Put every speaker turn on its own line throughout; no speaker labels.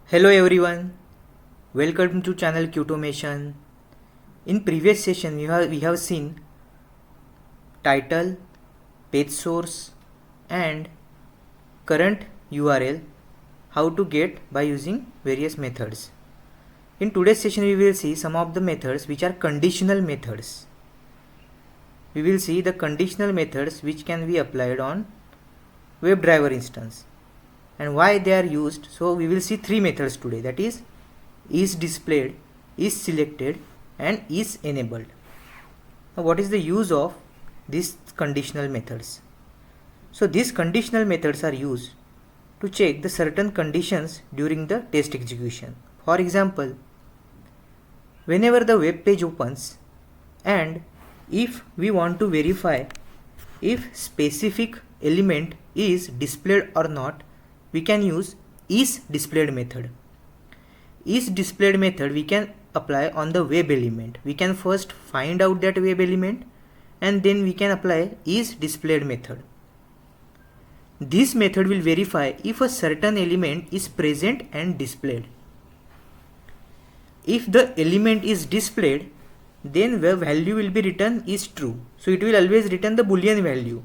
Hello everyone, welcome to channel Qtomation. In previous session we have seen title, page source and current URL how to get by using various methods. In today's session we will see some of the methods which are conditional methods. We will see the conditional methods which can be applied on WebDriver instance and why they are used. So we will see three methods today, that is displayed, is selected and is enabled. Now what is the use of these conditional methods? So these conditional methods are used to check the certain conditions during the test execution. For example, whenever the web page opens and if we want to verify if specific element is displayed or not, we can use isDisplayed method. IsDisplayed method we can apply on the web element. We can first find out that web element and then we can apply isDisplayed method. This method will verify if a certain element is present and displayed. If the element is displayed, then the value will be written is true. So it will always return the boolean value.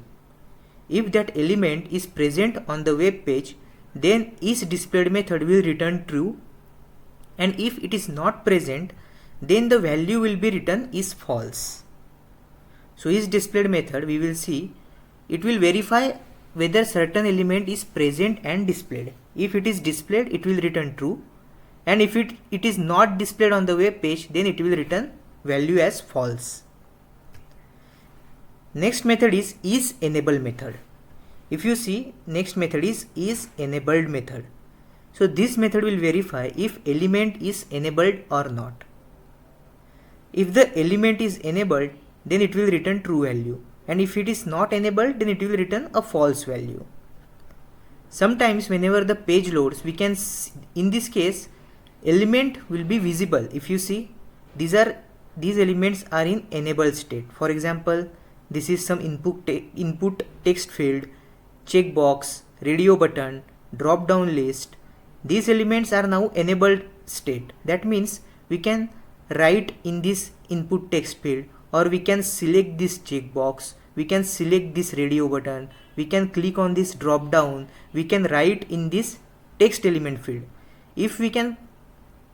If that element is present on the web page, then isDisplayed method will return true, and if it is not present, then the value will be written is false. So isDisplayed method we will see, it will verify whether certain element is present and displayed. If it is displayed, it will return true, and if it is not displayed on the web page, then it will return value as false. Next method is isEnable method. If you see, next method is isEnabled method. So this method will verify if element is enabled or not. If the element is enabled, then it will return true value, and if it is not enabled, then it will return a false value. Sometimes whenever the page loads, we can see, in this case element will be visible. If you see, these elements are in enabled state. For example, this is some input text field, checkbox, radio button, drop down list. These elements are now enabled state. That means we can write in this input text field, or we can select this checkbox, we can select this radio button, we can click on this drop down, we can write in this text element field. If we can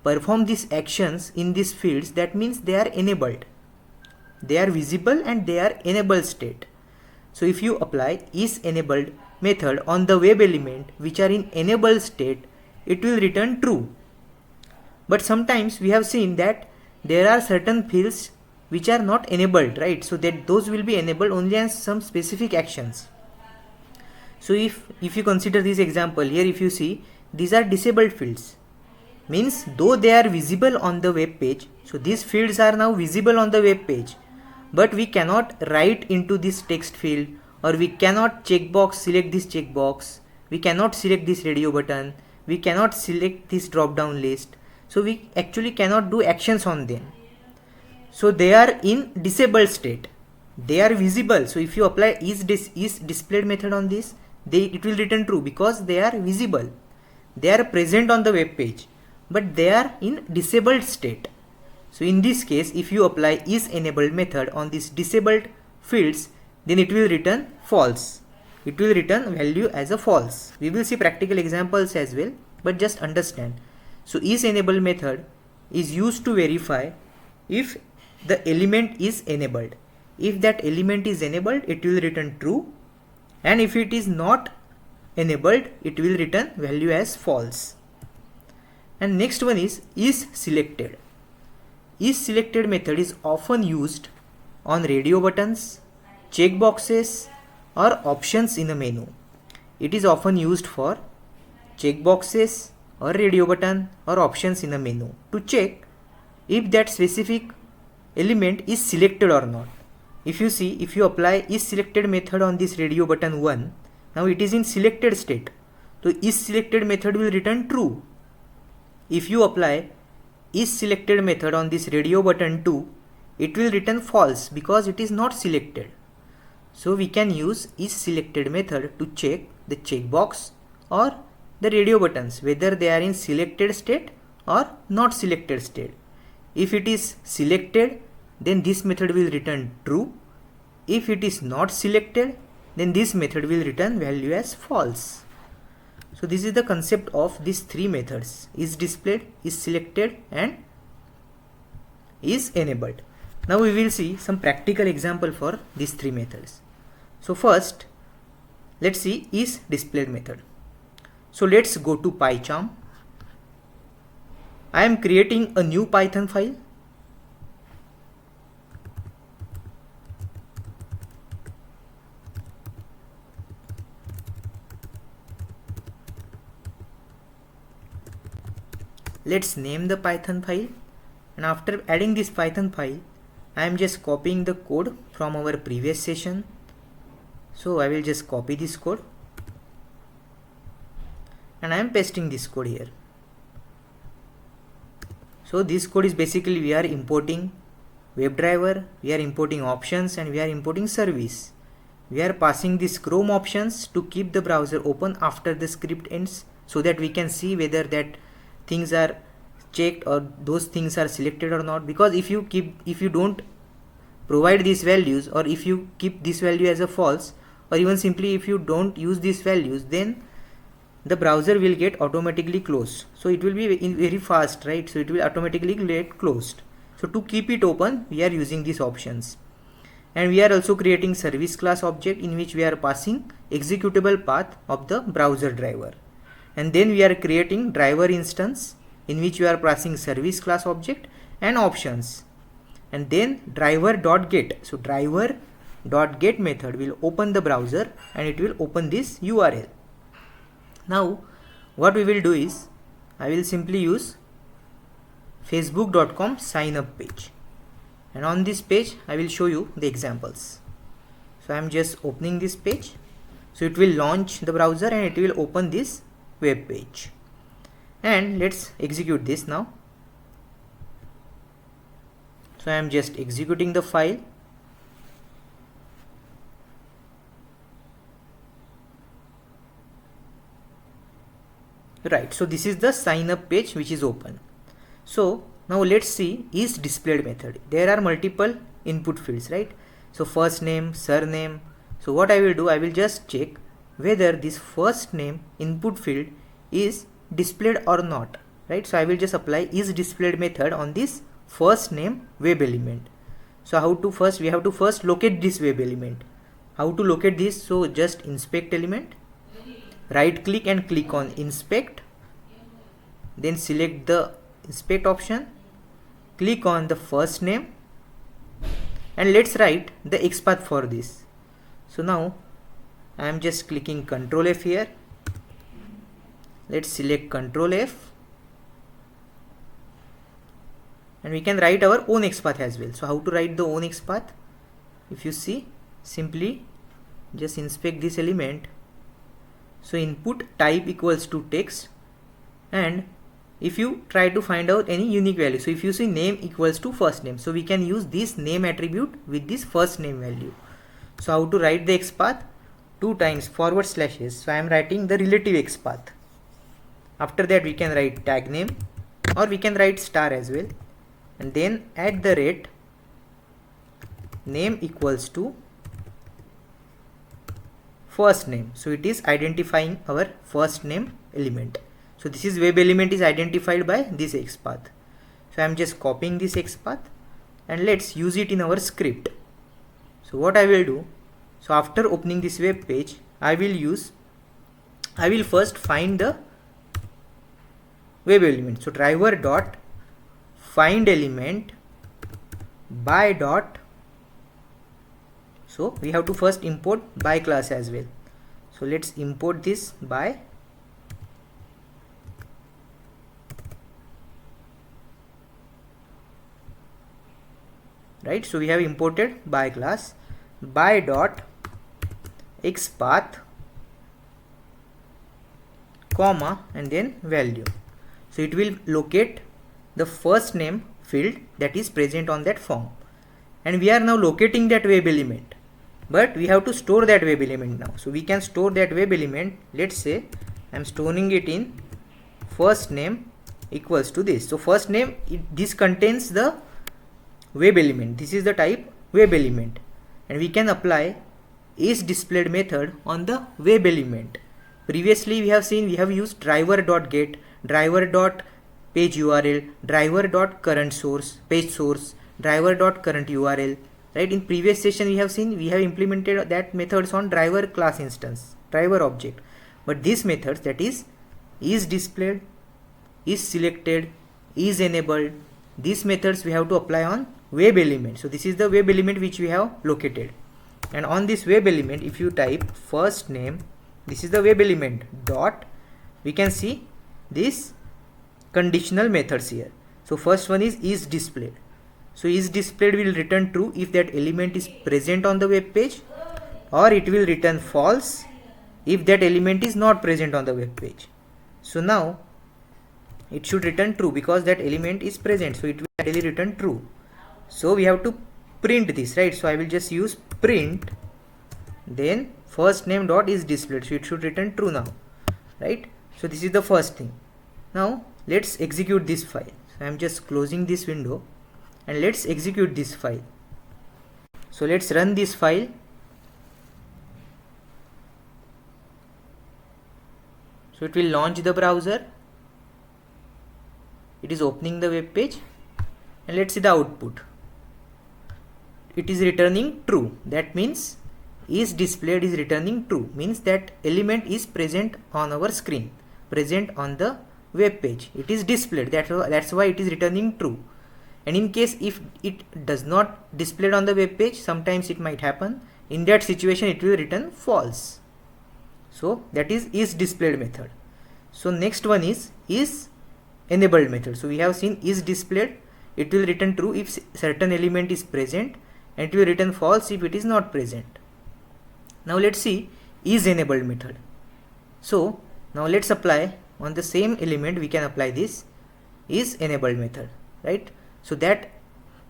perform these actions in these fields, that means they are enabled. They are visible and they are enabled state. So if you apply isEnabled method on the web element which are in enabled state, it will return true. But sometimes we have seen that there are certain fields which are not enabled, right? So that those will be enabled only as some specific actions. So if you consider this example here, if you see, these are disabled fields. Means though they are visible on the web page, so these fields are now visible on the web page, but we cannot write into this text field, or we cannot select this checkbox, we cannot select this radio button, we cannot select this drop down list. So we actually cannot do actions on them. So they are in disabled state. They are visible. So if you apply isDisplayed method on this, it will return true because they are visible. They are present on the web page, but they are in disabled state. So in this case, if you apply isEnabled method on these disabled fields, then it will return false. It will return value as a false. We will see practical examples as well, but just understand. So isEnabled method is used to verify if the element is enabled. If that element is enabled, it will return true, and if it is not enabled, it will return value as false. And next one is isSelected. IsSelected method is often used on radio buttons, checkboxes or options in a menu. It is often used for checkboxes or radio button or options in a menu to check if that specific element is selected or not. If you see, if you apply isSelected method on this radio button 1, now it is in selected state. So isSelected method will return true. If you apply isSelected method on this radio button 2, it will return false because it is not selected. So we can use isSelected method to check the checkbox or the radio buttons, whether they are in selected state or not selected state. If it is selected, then this method will return true. If it is not selected, then this method will return value as false. So this is the concept of these three methods: is displayed, is selected, and is enabled. Now we will see some practical example for these three methods. So first, let's see is displayed method. So let's go to PyCharm. I am creating a new Python file. Let's name the Python file, and after adding this Python file, I am just copying the code from our previous session. So I will just copy this code and I am pasting this code here. So this code is basically we are importing WebDriver, we are importing options, and we are importing service. We are passing this Chrome options to keep the browser open after the script ends, so that we can see whether that things are checked or those things are selected or not. Because if you don't provide these values, or if you keep this value as a false, or even simply if you don't use these values, then the browser will get automatically closed. So it will be very fast, right? So it will automatically get closed. So to keep it open, we are using these options. And we are also creating service class object in which we are passing executable path of the browser driver. And then we are creating driver instance in which we are passing service class object and options. And then driver.get. So driver.get method will open the browser and it will open this URL. Now what we will do is, I will simply use facebook.com sign up page, and on this page I will show you the examples. So I am just opening this page. So it will launch the browser and it will open this web page, and let's execute this now. So I am just executing the file. Right, so this is the sign up page which is open. So now let's see is displayed method. There are multiple input fields, right? So first name, surname. So what I will do, I will just check whether this first name input field is displayed or not, right? So I will just apply is displayed method on this first name web element. So how to first, we have to first locate this web element. How to locate this? So just inspect element, right click and click on inspect, then select the inspect option, click on the first name, and let's write the XPath for this. So now I am just clicking Ctrl F here. Let's select Ctrl F, and we can write our own XPath as well. So how to write the own XPath? If you see, simply just inspect this element. So input type equals to text, and if you try to find out any unique value, so if you see name equals to first name, so we can use this name attribute with this first name value. So how to write the XPath? 2 times /s. So I am writing the relative XPath. After that we can write tag name, or we can write star as well, and then at the rate name equals to first name. So it is identifying our first name element. So this is web element is identified by this XPath. So I am just copying this XPath and let's use it in our script. So what I will do, so after opening this web page, I will first find the web element. So driver dot find element by dot. So we have to first import by class as well. So let's import this by. Right, so we have imported by class by dot XPath comma and then value. So it will locate the first name field that is present on that form, and we are now locating that web element, but we have to store that web element now. So we can store that web element. Let's say I am storing it in first name equals to this. So first name, this contains the web element. This is the type web element, and we can apply isDisplayed method on the web element. Previously we have seen we have used driver.get, driver.page URL, driver.current source, page source, driver.current URL. Right, in previous session we have seen we have implemented that methods on driver class instance, driver object. But these methods, that is isDisplayed, isSelected, isEnabled, these methods we have to apply on web element. So this is the web element which we have located, and on this web element if you type first name, this is the web element dot, we can see these conditional methods here. So first one is isDisplayed. So isDisplayed will return true if that element is present on the web page, or it will return false if that element is not present on the web page. So now it should return true because that element is present, so it will ideally return true. So we have to print this, right? So I will just use print, then first name dot isDisplayed, so it should return true now, right? So this is the first thing. Now let's execute this file. So I am just closing this window, and let's execute this file. So let's run this file. So it will launch the browser. It is opening the web page, and let's see the output. It is returning true. That means isDisplayed is returning true, means that element is present on our screen, present on the web page. It is displayed. That's why it is returning true. And in case if it does not displayed on the web page, sometimes it might happen. In that situation, it will return false. So that is isDisplayed method. So next one is isEnabled method. So we have seen isDisplayed, it will return true if certain element is present, and it will return false if it is not present. Now let's see isEnabled method. So now let's apply on the same element, we can apply this isEnabled method, right? So that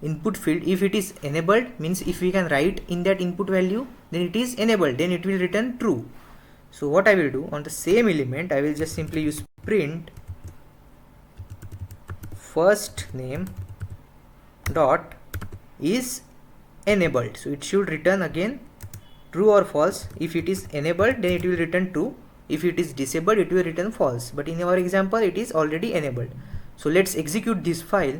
input field, if it is enabled, means if we can write in that input value, then it is enabled, then it will return true. So what I will do, on the same element I will just simply use print first name dot is enabled. So it should return again true or false. If it is enabled, then it will return true. If it is disabled, it will return false. But in our example, it is already enabled. So let's execute this file.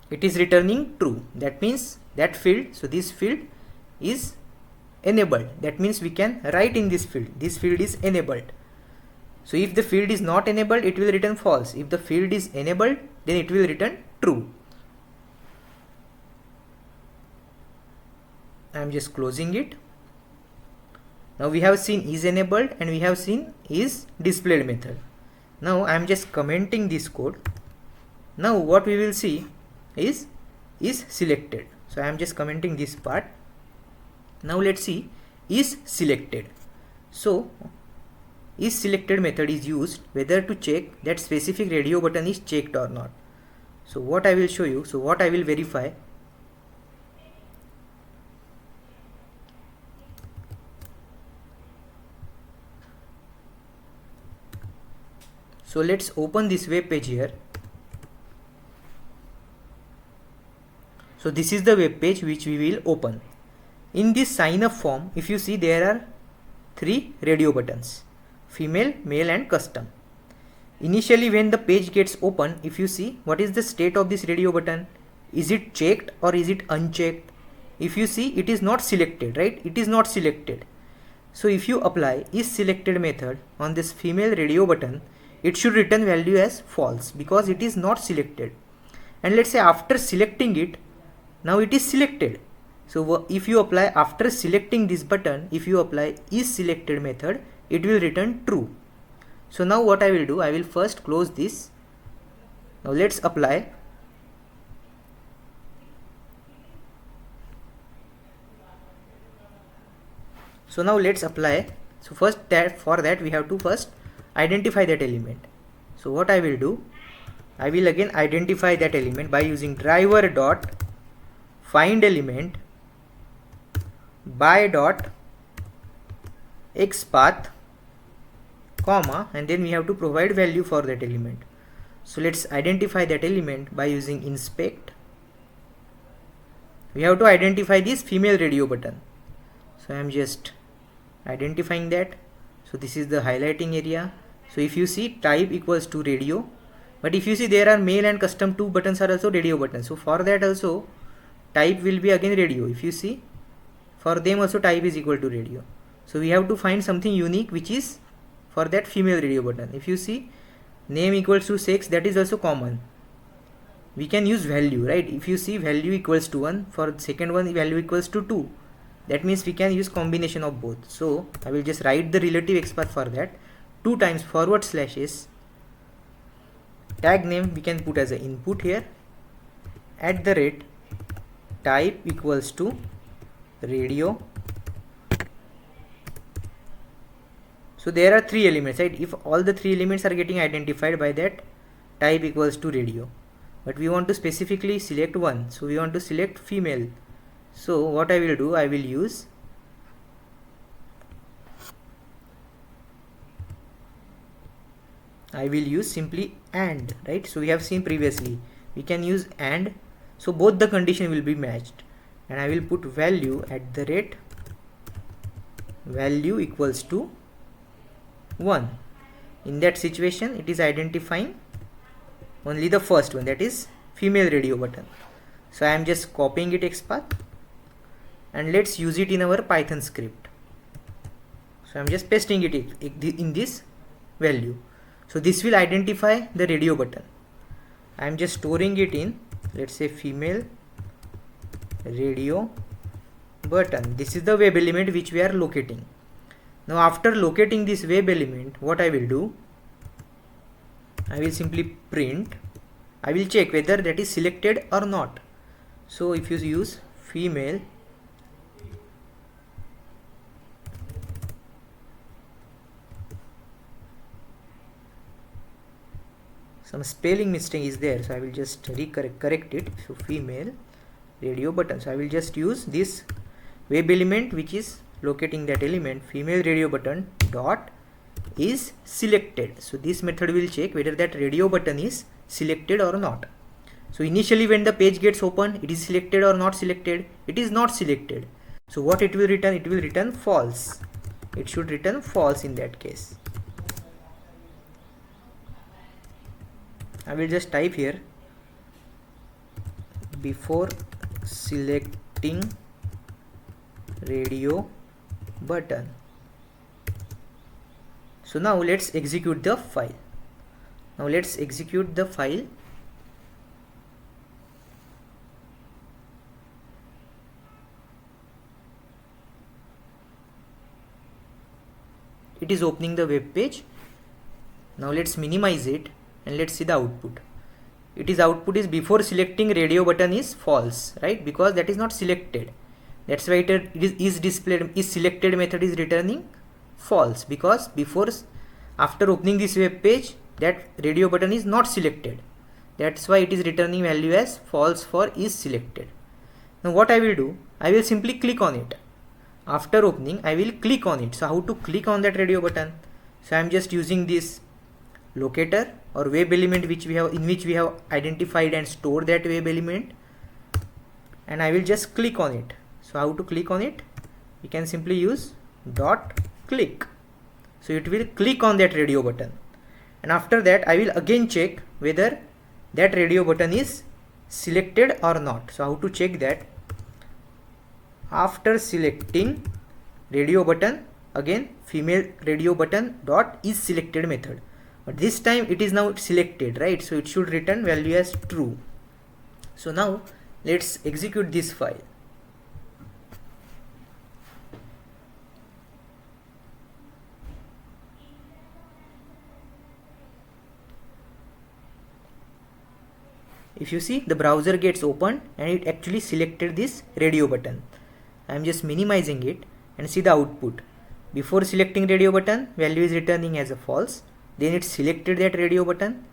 It is returning true. That means that field, so this field is enabled. That means we can write in this field. This field is enabled. So if the field is not enabled, it will return false. If the field is enabled, then it will return true. I am just closing it. Now we have seen isEnabled and we have seen isDisplayed method. Now I am just commenting this code. Now what we will see is selected. So I am just commenting this part. Now let's see isSelected. So isSelected method is used whether to check that specific radio button is checked or not. So what I will show you, so what I will verify. So let's open this web page here. So this is the web page which we will open. In this sign up form, if you see, there are 3 radio buttons: female, male and custom. Initially when the page gets open, if you see, what is the state of this radio button? Is it checked or is it unchecked? If you see, it is not selected, right? It is not selected. So if you apply isSelected method on this female radio button, it should return value as false because it is not selected. And let's say after selecting it, now it is selected. So if you apply after selecting this button, if you apply isSelected method, it will return true. So now what I will do, I will first close this. Now let's apply. So now let's apply. So first, for that we have to first identify that element. So what I will do, I will again identify that element by using driver dot find element by dot XPath comma, and then we have to provide value for that element. So let's identify that element by using inspect. We have to identify this female radio button. So I am just identifying that. So this is the highlighting area. So if you see, type equals to radio, but if you see, there are male and custom 2 buttons are also radio buttons. So for that also type will be again radio. If you see, for them also type is equal to radio. So we have to find something unique which is for that female radio button. If you see, name equals to sex, that is also common. We can use value, right? If you see, value equals to 1, for second one value equals to 2. That means we can use combination of both. So I will just write the relative XPath for that. 2 times forward slashes tag name we can put as an input here, at the rate type equals to radio. So there are 3 elements, right? If all the 3 elements are getting identified by that type equals to radio, but we want to specifically select one, so we want to select female. So what I will do, I will use simply AND, right? So we have seen previously we can use AND, so both the condition will be matched, and I will put value at the rate value equals to 1. In that situation it is identifying only the first one, that is female radio button. So I am just copying it XPath, and let's use it in our Python script. So I am just pasting it in this value. So this will identify the radio button. I am just storing it in, let's say, female radio button. This is the web element which we are locating. Now after locating this web element, what I will do, I will simply print, I will check whether that is selected or not. So if you use female some spelling mistake is there, so I will just correct it. So female radio button, so I will just use this web element which is locating that element, female radio button dot is selected. So this method will check whether that radio button is selected or not. So initially when the page gets opened, it is selected or not selected? It is not selected. So what it will return? It will return false. It should return false in that case. I will just type here, before selecting radio button. So now let's execute the file. Now let's execute the file. It is opening the web page. Now let's minimize it and let's see the output. It is output is before selecting radio button is false, right? Because that is not selected. That's why it is displayed, is selected method is returning false, because before, after opening this web page, that radio button is not selected. That's why it is returning value as false for is selected. Now what I will do, I will simply click on it. After opening, I will click on it. So how to click on that radio button? So I am just using this locator or web element which we have, in which we have identified and stored that web element, and I will just click on it. So how to click on it? We can simply use dot click. So it will click on that radio button, and after that I will again check whether that radio button is selected or not. So how to check that? After selecting radio button, again female radio button dot is selected method, but this time it is now selected, right? So it should return value as true. So now let's execute this file. If you see, the browser gets opened and it actually selected this radio button. I am just minimizing it and see the output. Before selecting radio button, value is returning as a false. Then it selected that radio button.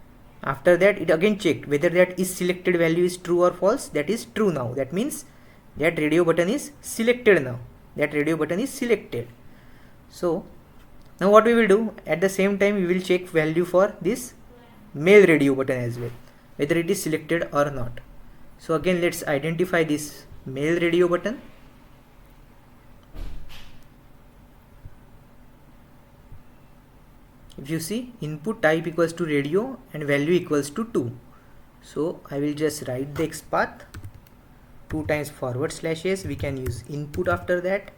After that it again checked whether that is selected value is true or false. That is true now. That means that radio button is selected now. That radio button is selected. So now what we will do, at the same time we will check value for this male radio button as well, whether it is selected or not. So again let's identify this male radio button. If you see, input type equals to radio and value equals to 2. So I will just write the XPath 2 times /s. We can use input after that.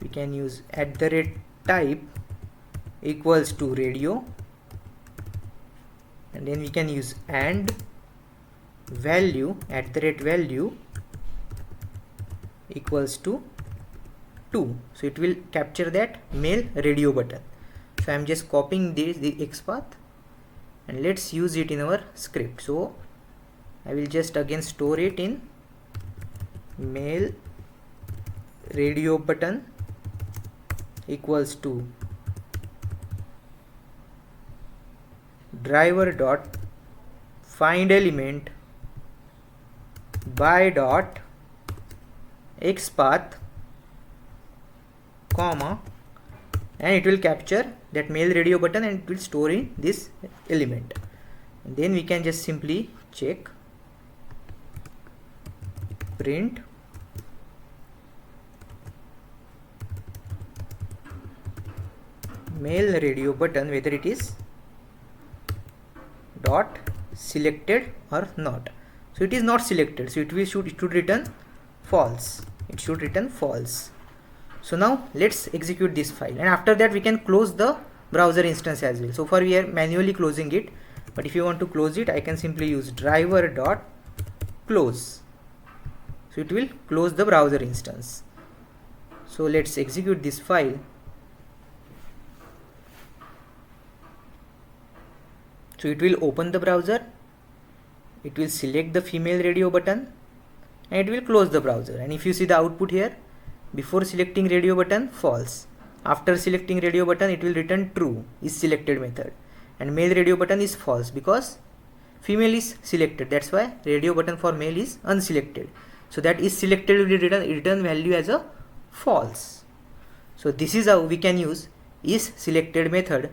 We can use @type equals to radio, and then we can use and value @value equals to 2. So it will capture that male radio button. So I am just copying the XPath and let's use it in our script. So I will just again store it in male radio button equals to driver dot find element by dot XPath comma, and it will capture that male radio button and it will store in this element. And then we can just simply check print male radio button whether it is dot selected or not. So it is not selected, so it should return false. It should return false. So now let's execute this file, and after that we can close the browser instance as well. So far we are manually closing it, but if you want to close it, I can simply use driver dot close. So it will close the browser instance. So let's execute this file. So it will open the browser, it will select the female radio button, and it will close the browser. And if you see the output here, before selecting radio button false, after selecting radio button it will return true, is selected method, and male radio button is false because female is selected. That's why radio button for male is unselected. So that is selected will return value as a false. So this is how we can use is selected method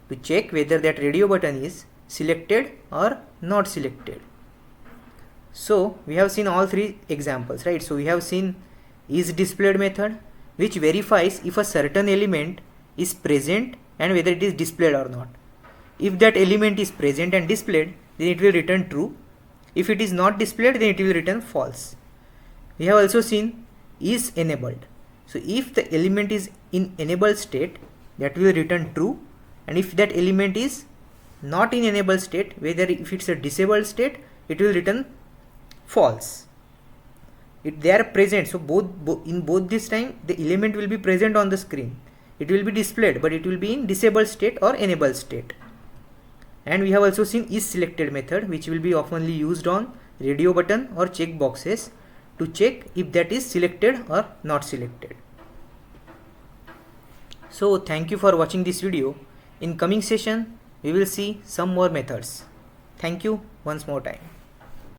to check whether that radio button is selected or not selected. So we have seen all three examples, right? So we have seen is displayed method, which verifies if a certain element is present and whether it is displayed or not. If that element is present and displayed, then it will return true. If it is not displayed, then it will return false. We have also seen is enabled. So if the element is in enabled state, that will return true, and if that element is not in enabled state, whether if it's a disabled state, it will return false. If they are present, so in both this time the element will be present on the screen, it will be displayed, but it will be in disabled state or enabled state. And we have also seen is selected method, which will be oftenly used on radio button or check boxes to check if that is selected or not selected. So thank you for watching this video. In coming session we will see some more methods. Thank you once more time.